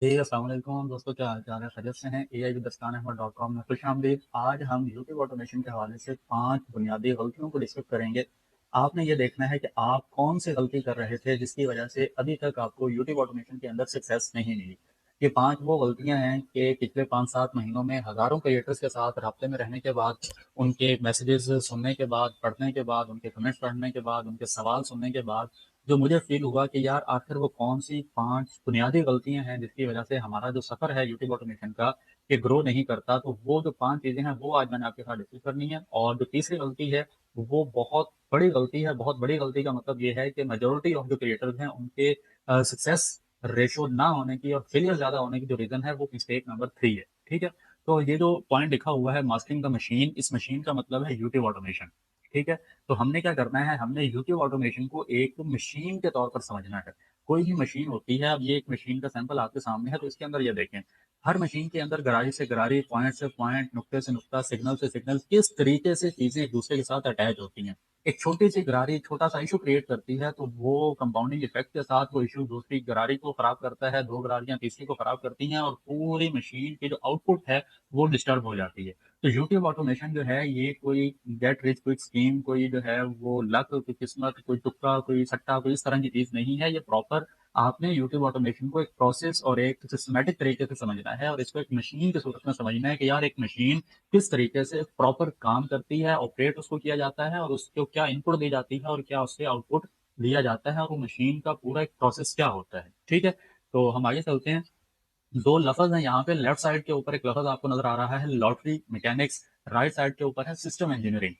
जी, अस्सलाम वालेकुम दोस्तों, क्या हाल-चाल है? खैरियत से हैं? एआई विद dastana.com में खुशामदीद। आज हम यूट्यूब ऑटोमेशन के हवाले से 5 बुनियादी गलतियों को डिस्कस करेंगे। आपने ये देखना है कि आप कौन-सी गलती कर रहे थे जिसकी वजह से अभी तक आपको यूट्यूब ऑटोमेशन के अंदर सक्सेस नहीं मिली। ये 5 वो गलतियाँ हैं कि पिछले 5-7 महीनों में हज़ारों क्रिएटर्स के साथ राब्ते में रहने के बाद, उनके मैसेजेस सुनने के बाद, पढ़ने के बाद, उनके कमेंट्स पढ़ने के बाद, उनके सवाल सुनने के बाद, जो मुझे फ़ील हुआ कि यार आखिर वो कौन-सी 5 बुनियादी गलतियाँ हैं जिसकी वज़ह से हमारा जो सफ़र है यूट्यूब ऑटोमेशन का, ये ग्रो नहीं करता। तो वो जो 5 चीज़ें हैं वो आज मैंने आपके साथ डिस्कस करनी है। और जो तीसरी गलती है, वो बहुत बड़ी गलती है। बहुत बड़ी गलती का मतलब ये है कि मेजॉरिटी ऑफ जो क्रिएटर्स हैं उनके सक्सेस रेशियो ना होने की और फेलियर ज़्यादा होने की जो रीज़न है वो मिस्टेक नंबर 3 है। ठीक है? तो ये जो पॉइंट लिखा हुआ है मास्टरिंग द मशीन, इस मशीन का मतलब है यूट्यूब ऑटोमेशन। ठीक है? तो हमने क्या करना है, हमने यूट्यूब ऑटोमेशन को एक मशीन के तौर पर समझना है। कोई भी मशीन होती है, अब ये एक मशीन का सैंपल आपके सामने है, तो इसके अंदर ये देखें, हर मशीन के अंदर गरारी से गरारी, पॉइंट से पॉइंट, नुक्ते से नुक्ता, सिग्नल से सिग्नल, किस तरीके से चीज़ें एक-दूसरे के साथ अटैच होती हैं। एक छोटी-सी गरारी छोटा-सा इश्यू क्रिएट करती है, तो वो कंपाउंडिंग इफ़ेक्ट के साथ वो इश्यू दूसरी गरारी को खराब करता है, 2 गरारियाँ तीसरी को खराब करती हैं और पूरी मशीन की जो आउटपुट है, वो डिस्टर्ब हो जाती है। तो यूट्यूब ऑटोमेशन जो है ये कोई गेट रिच क्विक स्कीम, कोई जो है वो लक, कोई किस्मत, कोई तुक्का, कोई सट्टा, कोई इस तरह की चीज़ नहीं है। ये प्रॉपर आपने यूट्यूब ऑटोमेशन को एक प्रोसेस और एक सिस्टमैटिक तरीके से समझना है और इसको एक मशीन की सूरत में समझना है कि यार एक मशीन किस तरीके से प्रॉपर काम करती है, ऑपरेट उसको किया जाता है और उसको क्या इनपुट दी जाती है और क्या उससे आउटपुट लिया जाता है और वो मशीन का पूरा एक प्रोसेस क्या होता है। ठीक है? तो हम आगे चलते हैं। 2 लफ़्ज़ हैं यहाँ पे, लेफ्ट साइड के ऊपर एक लफ़्ज़ आपको नज़र आ रहा है लॉटरी मैकेनिक्स, राइट साइड के ऊपर है सिस्टम इंजीनियरिंग।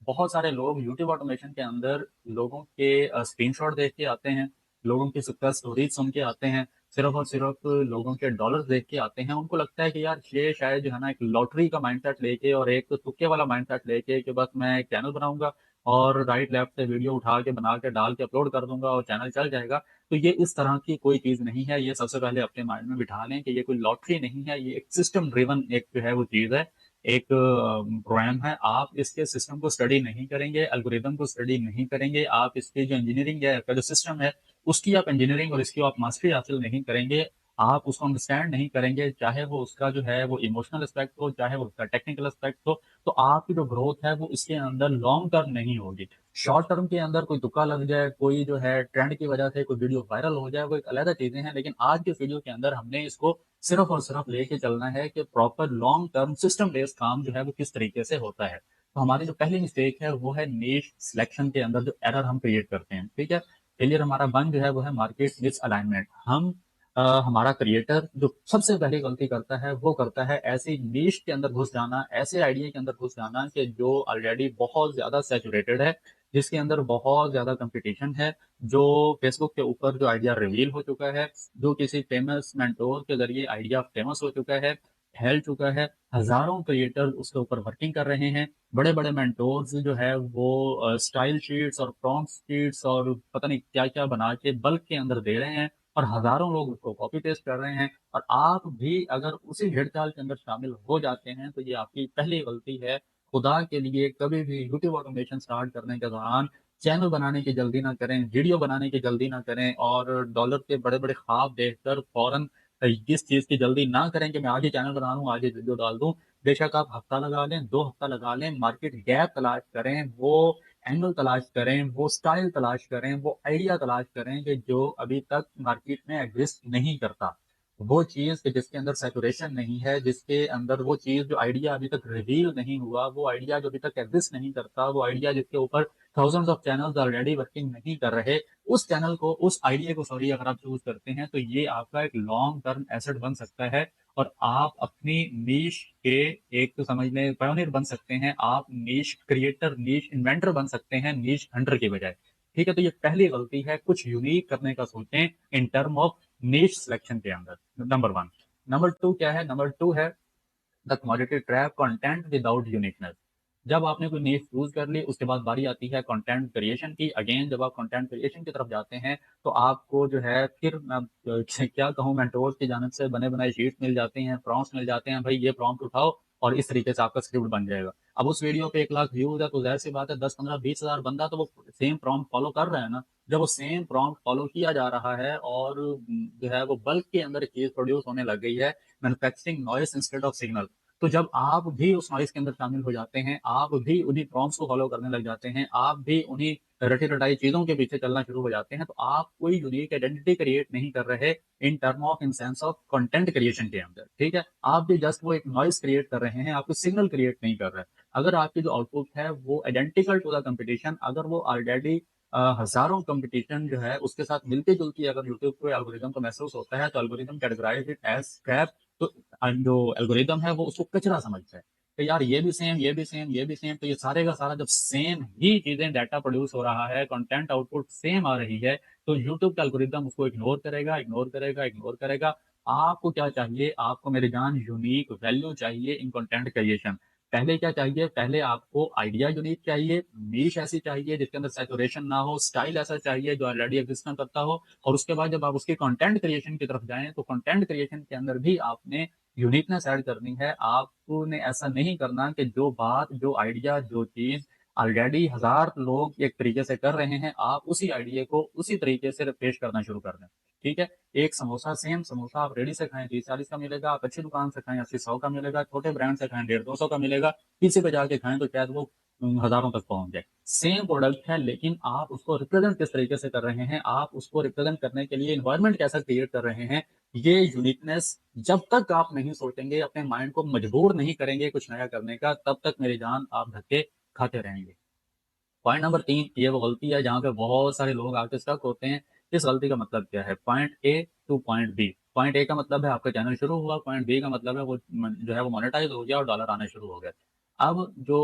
बहुत सारे लोग यूट्यूब ऑटोमेशन के अंदर लोगों के स्क्रीनशॉट देख के आते हैं, लोगों की सक्सेस स्टोरीज़ सुन के आते हैं, सिर्फ़ और सिर्फ़ लोगों के डॉलर्स देख के आते हैं। उनको लगता है कि यार ये शायद जो है ना एक लॉटरी का माइंडसेट लेके और एक तुक्के वाला माइंडसेट लेके कि बस मैं एक चैनल बनाऊँगा और राइट लेफ्ट से वीडियो उठा के बना के डाल के अपलोड कर दूँगा और चैनल चल जाएगा। तो ये इस तरह की कोई चीज़ नहीं है, ये सबसे पहले अपने माइंड में बिठा लें कि ये कोई लॉटरी नहीं है, ये एक सिस्टम ड्रिवन एक जो है वो चीज़ है, एक प्रोग्राम है। आप इसके सिस्टम को स्टडी नहीं करेंगे, एल्गोरिदम को स्टडी नहीं करेंगे, आप इसकी जो इंजीनियरिंग है, इसका जो सिस्टम है, उसकी आप इंजीनियरिंग और इसकी आप मास्टरी हासिल नहीं करेंगे, आप उसको अंडरस्टैंड नहीं करेंगे, चाहे वो उसका जो है वो इमोशनल एस्पेक्ट हो, चाहे वो उसका टेक्निकल एस्पेक्ट हो, तो आपकी जो ग्रोथ है वो इसके अंदर लॉन्ग टर्म नहीं होगी। शॉर्ट टर्म के अंदर कोई तुक्का लग जाए, कोई जो है ट्रेंड की वजह से कोई वीडियो वायरल हो जाए, वो एक अलग चीज़ें हैं। लेकिन आज के इस वीडियो के अंदर हमने इसको सिर्फ़ और सिर्फ़ लेके चलना है कि proper long term system based काम जो है वो किस तरीके से होता है। तो हमारी जो पहली मिस्टेक है वो है नीश सिलेक्शन के अंदर जो एरर हम क्रिएट करते हैं, ठीक है? फेलियर हमारा 1 जो है वो है मार्केट मिसअलाइनमेंट। हमारा क्रिएटर जो सबसे पहली गलती करता है, वो करता है ऐसी नीश के अंदर घुस जाना, ऐसे आइडिया के अंदर घुस जाना कि जो ऑलरेडी बहुत ज़्यादा सैचुरेटेड है, जिसके अंदर बहुत ज़्यादा कॉम्पिटिशन है, जो फेसबुक के ऊपर जो आइडिया रिवील हो चुका है, जो किसी फेमस मेंटोर के ज़रिए आइडिया फेमस हो चुका है, फैल चुका है, हज़ारों क्रिएटर उसके ऊपर वर्किंग कर रहे हैं। बड़े-बड़े मेंटोर्स जो है वो स्टाइल शीट्स और प्रॉम्प्ट शीट्स और पता नहीं क्या-क्या बना के बल्क के अंदर दे रहे हैं और हज़ारों लोग उसको कॉपी पेस्ट कर रहे हैं और आप भी अगर उसी भेड़-चाल के अंदर शामिल हो जाते हैं, तो ये आपकी पहली गलती है। खुदा के लिए कभी भी यूट्यूब ऑटोमेशन स्टार्ट करने के दौरान चैनल बनाने की जल्दी ना करें, वीडियो बनाने की जल्दी ना करें और डॉलर के बड़े-बड़े ख्वाब देखकर फ़ौरन इस चीज़ की जल्दी ना करें कि मैं आज ही चैनल बना लूँ, आज ही वीडियो डाल दूँ। बेशक आप हफ्ता लगा लें, 2 हफ्ता लगा लें, मार्केट गैप तलाश करें, वो एंगल तलाश करें, वो स्टाइल तलाश करें, वो आइडिया तलाश करें कि जो अभी तक मार्केट में एग्ज़िस्ट नहीं करता। वो चीज़ कि जिसके अंदर सैचुरेशन नहीं है, जिसके अंदर वो चीज़ जो आइडिया अभी तक रिवील नहीं हुआ, वो आइडिया जो अभी तक एग्ज़िस्ट नहीं करता, वो आइडिया जिसके ऊपर thousands of channels already working नहीं कर रहे, उस चैनल को उस आइडिया को सॉरी अगर आप चूज़ करते हैं, तो ये आपका एक लॉन्ग टर्म एसेट बन सकता है और आप अपनी नीश के एक तो समझ लें पायनियर बन सकते हैं, आप नीश क्रिएटर, नीश इन्वेंटर बन सकते हैं, नीश हंटर की बजाय। ठीक है? तो ये पहली गलती है, कुछ यूनिक करने का सोचें in term of niche selection के अंदर, नंबर 1। नंबर 2 क्या है? नंबर 2 है the commodity trap, content without uniqueness. जब आपने कोई नीश चूज़ कर ली, उसके बाद बारी आती है कंटेंट क्रिएशन की। अगेन जब आप कंटेंट क्रिएशन की तरफ जाते हैं, तो आपको जो है फिर मैं क्या कहूँ मेंटोर्स की जानिब से बने-बनाए शीट्स मिल जाते हैं, प्रॉम्प्ट्स मिल जाते हैं, भई ये प्रॉम्प्ट उठाओ और इस तरीके से आपका स्क्रिप्ट बन जाएगा। अब उस वीडियो पे 1 लाख व्यूज है तो जाहिर सी बात है 10 15 20 हजार बंदा तो वो सेम प्रॉम्प्ट फॉलो कर रहा है ना। जब वो सेम प्रॉम्प्ट फॉलो किया जा रहा है और जो है वो बल्क के अंदर चीज प्रोड्यूस होने लग गई है, manufacturing noise instead of signal. तो जब आप भी उस नॉइस के अंदर शामिल हो जाते हैं, आप भी उन्हीं प्रॉम्प्ट्स को फॉलो करने लग जाते हैं, आप भी उन्हीं रटी रटाई चीजों के पीछे चलना शुरू हो जाते हैं, तो आप कोई यूनिक आइडेंटिटी क्रिएट नहीं कर रहे in term of in sense of content creation के अंदर। ठीक है, आप भी जस्ट वो एक नॉइस क्रिएट कर रहे हैं, आप कोई सिग्नल क्रिएट नहीं कर रहे। अगर आपकी जो आउटपुट है वो आइडेंटिकल टू द कंपटीशन, अगर वो ऑलरेडी हजारों कंपटीशन जो है उसके साथ मिलती जुलती अगर यूट्यूब को एल्गोरिदम को महसूस होता है, तो algorithm categorise it as scrap. तो जो एल्गोरिदम है वो उसको कचरा समझता है कि यार ये भी सेम, ये भी सेम, ये भी सेम। तो ये सारे का सारा जब सेम ही चीजें डाटा प्रोड्यूस हो रहा है, कंटेंट आउटपुट सेम आ रही है, तो यूट्यूब का एल्गोरिदम उसको इग्नोर करेगा, इग्नोर करेगा, इग्नोर करेगा। आपको क्या चाहिए? आपको मेरी जान यूनिक वैल्यू चाहिए इन कंटेंट क्रिएशन। पहले क्या चाहिए? पहले आपको आइडिया यूनिक चाहिए, नीश ऐसी चाहिए जिसके अंदर सैचुरेशन ना हो, स्टाइल ऐसा चाहिए जो ऑलरेडी एग्जिस्ट ना करता हो। और उसके बाद जब आप उसके कंटेंट क्रिएशन की तरफ जाएं, तो कंटेंट क्रिएशन के अंदर भी आपने यूनिकनेस ऐड करनी है। आपने ऐसा नहीं करना कि जो बात, जो आइडिया, जो चीज ऑलरेडी हजार लोग एक तरीके से कर रहे हैं, आप उसी आइडिया को उसी तरीके से पेश करना शुरू कर दें। ठीक है, एक समोसा, सेम समोसा आप रेडी से खाएं 30 40 का मिलेगा, आप अच्छी दुकान से खाएं 80 100 का मिलेगा, छोटे ब्रांड से खाएं 150 200 का मिलेगा, किसी पे जाके खाएं तो शायद वो हजारों तक पहुंच जाए। सेम प्रोडक्ट है, लेकिन आप उसको रिप्रेजेंट किस तरीके से कर रहे हैं, आप उसको रिप्रेजेंट करने के लिए इन्वायरमेंट कैसा क्रिएट कर रहे हैं, ये यूनिकनेस जब तक आप नहीं सोचेंगे, अपने माइंड को मजबूर नहीं करेंगे कुछ नया करने का, तब तक मेरी जान आप धक्के खाते रहेंगे। पॉइंट नंबर 3, ये वो गलती है जहाँ पे बहुत सारे लोग आके स्टक होते हैं। इस गलती का मतलब क्या है? Point A to point B. Point A का मतलब है आपका चैनल शुरू हुआ, पॉइंट बी का मतलब है वो जो है वो मोनेटाइज हो गया और डॉलर आने शुरू हो गए। अब जो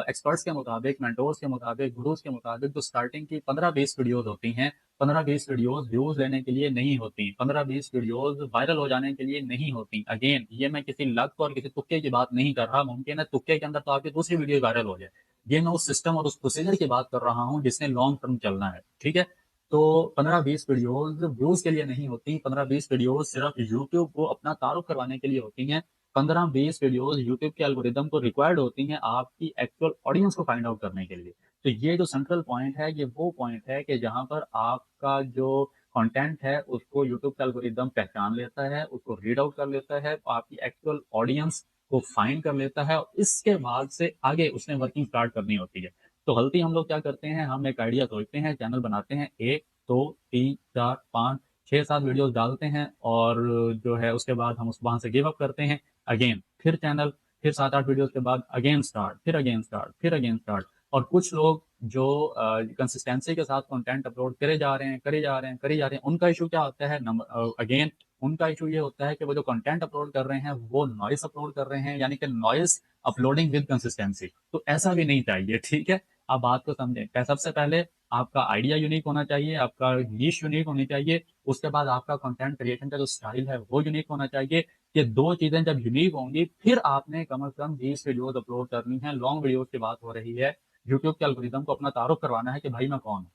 एक्सपर्ट्स के मुताबिक, मेंटोर्स के मुताबिक, गुरुज के मुताबिक, जो स्टार्टिंग की 15-20 वीडियोज होती हैं, 15-20 वीडियोज व्यूज लेने के लिए नहीं होती, 15-20 वीडियोज वायरल हो जाने के लिए नहीं होती। अगेन, ये मैं किसी लक और किसी तुक्के की बात नहीं कर रहा। मुमकिन है तुक्के के अंदर तो आपकी दूसरी वीडियो वायरल हो जाए। ये मैं उस सिस्टम और उस प्रोसीजर की बात कर रहा हूँ जिसने लॉन्ग टर्म चलना है। ठीक है, तो 15-20 वीडियोस व्यूज के लिए नहीं होती, 15-20 वीडियोस सिर्फ यूट्यूब को अपना तारुफ करवाने के लिए होती हैं। 15-20 वीडियोस यूट्यूब के एल्गोरिदम को रिक्वायर्ड होती हैं आपकी एक्चुअल ऑडियंस को फाइंड आउट करने के लिए। तो ये जो सेंट्रल पॉइंट है, ये वो पॉइंट है कि जहां पर आपका जो कंटेंट है उसको यूट्यूब का एल्गोरिदम पहचान लेता है, उसको रीड आउट कर लेता है, आपकी एक्चुअल ऑडियंस को फाइंड कर लेता है, और इसके बाद से आगे उसने वर्किंग स्टार्ट करनी होती है। तो गलती हम लोग क्या करते हैं? हम एक आइडिया सोचते हैं, चैनल बनाते हैं, 1 2 3 4 5 6 7 वीडियोस डालते हैं, और जो है उसके बाद हम उस वहां से गिव अप करते हैं। अगेन फिर चैनल, फिर 7 8 वीडियोस के बाद अगेन स्टार्ट, फिर अगेन स्टार्ट, फिर अगेन स्टार्ट। और कुछ लोग जो कंसिस्टेंसी के साथ कंटेंट अपलोड करे जा रहे हैं, करे जा रहे हैं, करे जा रहे हैं, उनका इशू क्या होता है? नंबर अगेन, उनका इशू ये होता है कि वो जो कंटेंट अपलोड कर रहे हैं वो नॉइस अपलोड कर रहे हैं, यानी कि नॉइस अपलोडिंग विद कंसिस्टेंसी। तो ऐसा भी नहीं चाहिए। ठीक है, आप बात को समझें। सबसे पहले आपका आइडिया यूनिक होना चाहिए, आपका नीश यूनिक होनी चाहिए, उसके बाद आपका कंटेंट क्रिएशन का जो स्टाइल है वो यूनिक होना चाहिए। ये दो चीजें जब यूनिक होंगी, फिर आपने कम से कम 20 वीडियोज अपलोड करनी है। लॉन्ग वीडियोज की बात हो रही है, यूट्यूब के एल्गोरिदम को अपना तारुफ करवाना है कि भाई मैं कौन हूँ।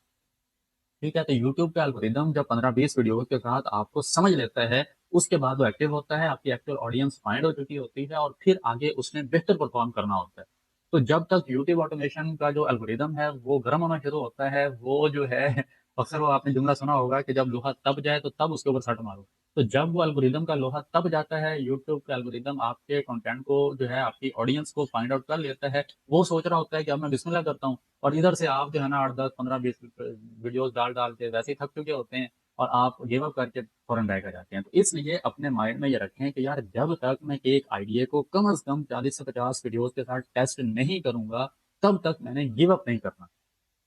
ठीक है, तो यूट्यूब का एल्गोरिदम जब 15-20 वीडियोस के साथ आपको समझ लेता है, उसके बाद वो एक्टिव होता है, आपकी एक्चुअल ऑडियंस फाइंड हो चुकी होती है, और फिर आगे उसने बेहतर परफॉर्म करना होता है। तो जब तक यूट्यूब ऑटोमेशन का जो एल्गोरिदम है वो गर्म होना शुरू होता है, वो जो है अक्सर वो आपने जुमला सुना होगा कि जब लोहा तप जाए तो तब उसके ऊपर सट मारो। तो जब वो एल्गोरिदम का लोहा तप जाता है, यूट्यूब का एल्गोरिदम आपके कंटेंट को जो है आपकी ऑडियंस को फाइंड आउट कर लेता है, वो सोच रहा होता है कि अब मैं बिस्मिल्लाह करता हूँ, और इधर से आप जो है ना 8 10 15 20 वीडियोस डाल डाल के वैसे ही थक चुके होते हैं, और आप गिव अप करके फौरन बैक आ जाते हैं। तो इसलिए अपने माइंड में ये रखें कि यार जब तक मैं एक आइडिया को कम से कम 40 से 50 वीडियोस के साथ टेस्ट नहीं करूंगा, तब तक मैंने गिव अप नहीं करना।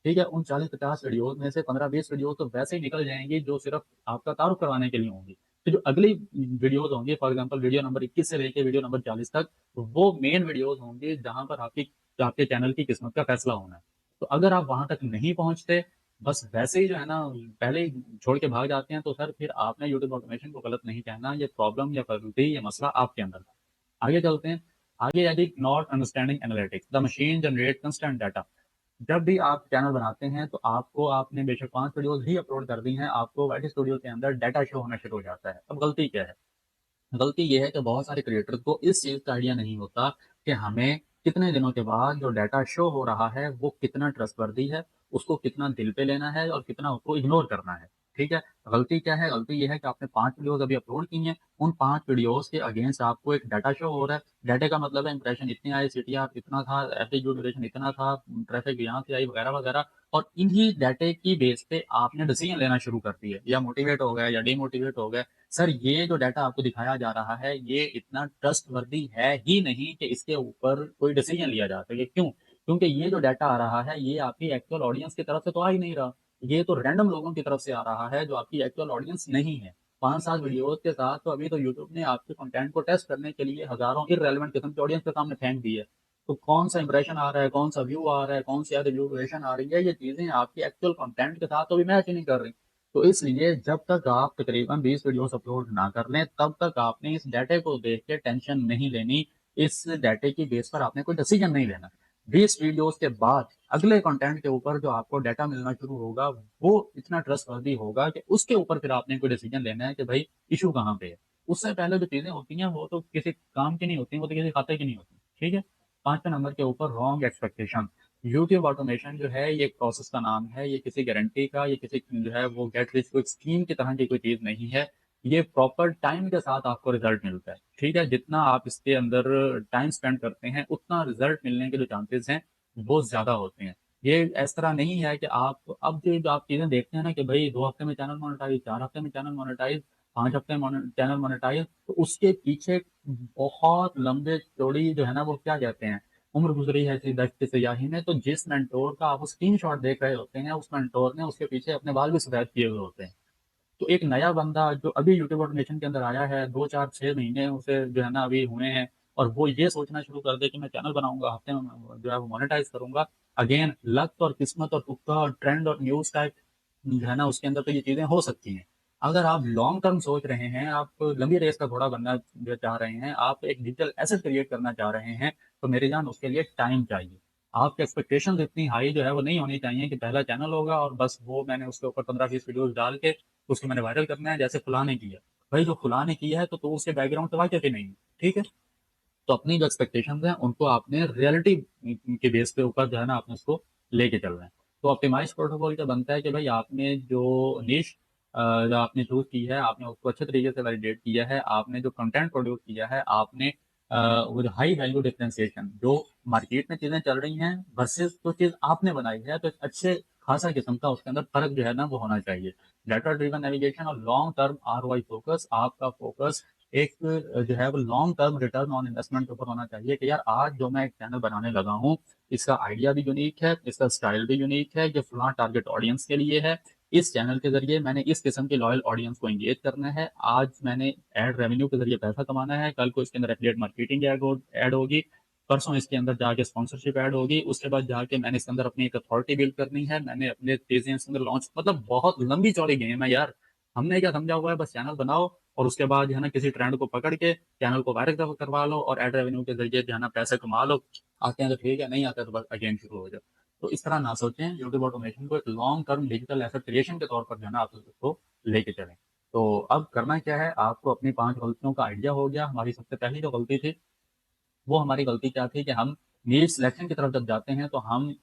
ठीक है, उन 40 50 वीडियोस में से 15 20 वीडियोस तो वैसे ही निकल जाएंगी जो सिर्फ आपका तारुफ करवाने के लिए होंगी। तो जो अगली वीडियोस होंगी, फॉर एग्जांपल वीडियो नंबर 21 से लेके वीडियो नंबर 40 तक, वो मेन वीडियोस होंगी जहां पर आपके चैनल की किस्मत का फैसला होना है। तो अगर आप वहां तक नहीं पहुंचते, बस वैसे ही जो है ना पहले ही छोड़ के भाग जाते हैं, तो सर फिर आपने यूट्यूब ऑटोमेशन को गलत नहीं कहना, ये प्रॉब्लम या गलती, ये मसला आपके अंदर था। आगे चलते हैं। आगे यदि not understanding analytics, the machine generate constant data. जब भी आप चैनल बनाते हैं तो आपने बेशक 5 वीडियोस ही अपलोड कर दी हैं, आपको वाइट स्टूडियो के अंदर डाटा शो होना शुरू हो जाता है। अब गलती क्या है? गलती ये है कि बहुत सारे क्रिएटर्स को इस चीज का आइडिया नहीं होता कि हमें कितने दिनों के बाद जो डाटा शो हो रहा है वो कितना ट्रस्टवर्दी है, उसको कितना दिल पे लेना है और कितना उसको इग्नोर करना है, ठीक है? गलती क्या है? गलती ये है कि आपने 5 वीडियोज़ अभी अपलोड की हैं, उन 5 वीडियोज़ के अगेंस्ट आपको एक डाटा शो हो रहा है। डाटे का मतलब है इंप्रेशन इतने आए, सीटीआर इतना था, एवरेज ड्यूरेशन इतना था, ट्रैफिक यहाँ से आई वगैरह-वगैरह और इन्हीं डाटे की बेस पे आपने डिसीजन लेना शुरू कर दिए या मोटिवेट हो गए या डिमोटिवेट हो गए। सर ये जो डाटा आपको दिखाया जा रहा है, ये इतना ट्रस्टवर्दी है ही नहीं कि इसके ऊपर कोई डिसीजन लिया जा सके। क्यों? क्योंकि ये जो डाटा आ रहा है, ये आपकी एक्चुअल ऑडियंस की तरफ से तो आ ही नहीं रहा। ये तो रैंडम लोगों की तरफ से आ रहा है, जो आपकी एक्चुअल ऑडियंस नहीं है। 5-7 वीडियोज़ के साथ तो अभी तो यूट्यूब ने आपके कंटेंट को टेस्ट करने के लिए हज़ारों इर्रेलेवेंट किस्म की ऑडियंस के सामने फेंक दी है। तो कौन-सा इंप्रेशन आ रहा है, कौन-सा व्यू आ रहा है, कौन-सी ज़्यादा व्यू ड्यूरेशन आ रही है, ये चीज़ें आपकी एक्चुअल कंटेंट के साथ तो अभी मैच ही नहीं कर रही। तो इसलिए जब तक आप तकरीबन 20 वीडियोज़ अपलोड ना कर लें, तब तक आपने इस डाटे को देख के टेंशन नहीं लेनी। इस डाटे की बेस पर आपने कोई डिसीजन नहीं लेना। 20 वीडियोज़ के बाद अगले कंटेंट के ऊपर जो आपको डाटा मिलना शुरू होगा, वो इतना ट्रस्टवर्दी होगा कि उसके ऊपर फिर आपने कोई डिसीजन लेना है कि भाई इश्यू कहाँ पे है। उससे पहले जो चीज़ें होती हैं, वो तो किसी काम की नहीं होती, वो तो किसी खाते की नहीं होती, ठीक है? 5वें नंबर के ऊपर रॉन्ग एक्सपेक्टेशन। यूट्यूब ऑटोमेशन जो है ये एक प्रोसेस का नाम है, ये किसी गारंटी का, ये किसी जो है वो गेट रिच क्विक स्कीम की तरह की कोई चीज़ नहीं है। ये प्रॉपर टाइम के साथ आपको रिज़ल्ट मिलता है, ठीक है? जितना आप इसके अंदर टाइम स्पेंड करते हैं, उतना रिज़ल्ट मिलने के जो चांसेज़ हैं, वो ज़्यादा होते हैं। ये इस तरह नहीं है कि आप अब जो आप चीज़ें देखते हैं ना कि भई 2 हफ्ते में चैनल मोनेटाइज़, 4 हफ्ते में चैनल मोनेटाइज़, 5 हफ्ते में चैनल मोनेटाइज़, तो उसके पीछे बहुत लंबे-चौड़ी जो है ना वो क्या कहते हैं उम्र गुज़री है ऐसी दश्त सियाही में, तो जिस मेंटोर का आप स्क्रीनशॉट देख रहे होते हैं, उस मेंटोर ने उसके पीछे अपने बाल भी सफ़ेद किए हुए होते हैं। तो एक नया बंदा जो अभी यूट्यूब ऑटोमेशन के अंदर आया है, 2, 4, 6 महीने उसे जो है ना अभी हुए हैं और वो ये सोचना शुरू कर दे कि मैं चैनल बनाऊँगा, हफ्ते में जो है वो मोनेटाइज़ करूँगा। अगेन लक और किस्मत और तुक्का और ट्रेंड और न्यूज़ का एक जो है ना उसके अंदर तो ये चीज़ें हो सकती हैं। अगर आप लॉन्ग टर्म सोच रहे हैं, आप लंबी रेस का घोड़ा बनना जो चाह रहे हैं, आप एक डिजिटल एसेट क्रिएट करना चाह रहे हैं, तो मेरी जान उसके लिए टाइम चाहिए। आपकी एक्सपेक्टेशंस इतनी हाई जो है वो नहीं होनी चाहिए कि पहला चैनल होगा और बस वो मैंने उसके ऊपर 15-20 वीडियोज़ डाल के उसको मैंने वायरल करना है जैसे फलाँ ने किया। भाई जो फलाँ ने किया है तो उसके बैकग्राउंड से वाकिफ़ ही नहीं है, ठीक है? तो अपनी जो एक्सपेक्टेशंस हैं उनको आपने रियलिटी के बेस पे ऊपर जो है ना आपने उसको लेके चलना है। तो ऑप्टिमाइज़ प्रोटोकॉल क्या बनता है कि भाई आपने जो निश जो आपने चूज़ की है, आपने उसको अच्छे तरीके से वैलिडेट किया है, आपने जो कंटेंट प्रोड्यूस किया है, आपने वो जो हाई वैल्यू डिफरेंशिएशन जो मार्केट में चीज़ें चल रही हैं वर्सेस जो चीज़ आपने बनाई है, तो एक अच्छे खासा किस्म का उसके अंदर फ़र्क जो है ना वो होना चाहिए। डाटा ड्रिवन नेविगेशन और लॉन्ग टर्म आरओआई फ़ोकस, आपका फ़ोकस एक जो है वो long term return on investment के ऊपर होना चाहिए कि यार आज जो मैं एक चैनल बनाने लगा हूँ, इसका आइडिया भी यूनिक है, इसका स्टाइल भी यूनिक है, ये फलाँ टारगेट ऑडियंस के लिए है। इस चैनल के ज़रिए मैंने इस किस्म की लॉयल ऑडियंस को एंगेज करना है। आज मैंने एड रेवेन्यू के ज़रिए पैसा कमाना है, कल को इसके अंदर एफिलिएट मार्केटिंग ऐड होगी, परसों इसके अंदर जाके स्पॉन्सरशिप ऐड होगी, उसके बाद जाके मैंने इसके अंदर अपनी एक अथॉरिटी बिल्ड करनी है, मैंने अपने चीज़ें इसके अंदर लॉन्च मतलब बहुत लंबी चौड़ी गेम है यार। हमने क्या समझा हुआ है बस चैनल बनाओ और उसके बाद जो है ना किसी ट्रेंड को पकड़ के चैनल को वायरल करवा लो और एड रेवेन्यू के ज़रिए जो है ना पैसे कमा लो। आते हैं तो ठीक है, नहीं आते तो बस अगेन शुरू हो जाओ। तो इस तरह ना सोचें, यूट्यूब ऑटोमेशन को एक long term digital asset creation के तौर पर जो है ना आप उसको लेके चलें। तो अब करना क्या है, आपको अपनी 5 गलतियों का आइडिया हो गया। हमारी सबसे पहली जो गलती थी वो हमारी गलती क्या थी कि हम नीश सिलेक्शन की तरफ जब जाते हैं तो हम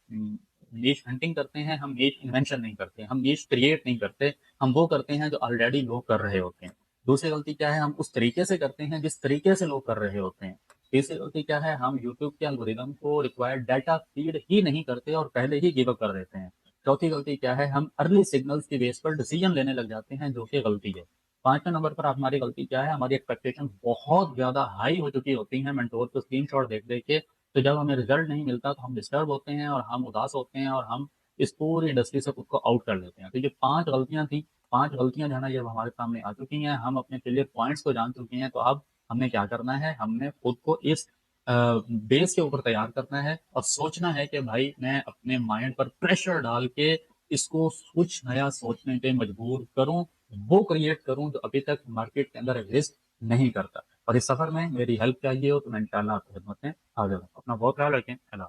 नीश हंटिंग करते हैं, हम नीश इन्वेंशन नहीं करते, हम नीश क्रिएट नहीं करते, हम वो करते हैं जो ऑलरेडी लोग कर रहे होते हैं। दूसरी गलती क्या है, हम उस तरीके से करते हैं जिस तरीके से लोग कर रहे होते हैं। तीसरी गलती क्या है, हम यूट्यूब के एल्गोरिदम को रिक्वायर्ड डाटा फीड ही नहीं करते और पहले ही गिव अप कर देते हैं। चौथी गलती क्या है, हम अर्ली सिग्नल्स की बेस पर डिसीजन लेने लग जाते हैं जो कि गलती है। 5वें नंबर पर हमारी गलती क्या है, हमारी एक्सपेक्टेशन बहुत ज़्यादा हाई हो चुकी होती हैं मेंटोर को स्क्रीनशॉट देख-देख के, तो जब हमें रिज़ल्ट नहीं मिलता तो हम डिस्टर्ब होते हैं और हम उदास होते हैं और हम इस पूरी इंडस्ट्री से खुद को आउट कर लेते हैं। तो ये 5 गलतियाँ थी, 5 गलतियाँ जो है ना ये हमारे सामने आ चुकी हैं, हम अपने क्लियर पॉइंट्स को जान चुके हैं, तो अब हमने क्या करना है, हमने खुद को इस अ, बेस के ऊपर तैयार करना है और सोचना है कि भाई मैं अपने माइंड पर प्रेशर डाल के इसको कुछ नया सोचने पे मजबूर करूँ, वो क्रिएट करूँ जो अभी तक मार्केट के अंदर एग्ज़िस्ट नहीं करता। और इस सफ़र में मेरी हेल्प चाहिए हो तो मैं इंशाअल्लाह आपकी खिदमत में हाज़िर हूँ। अपना बहुत ख़्याल रखें। अल्लाह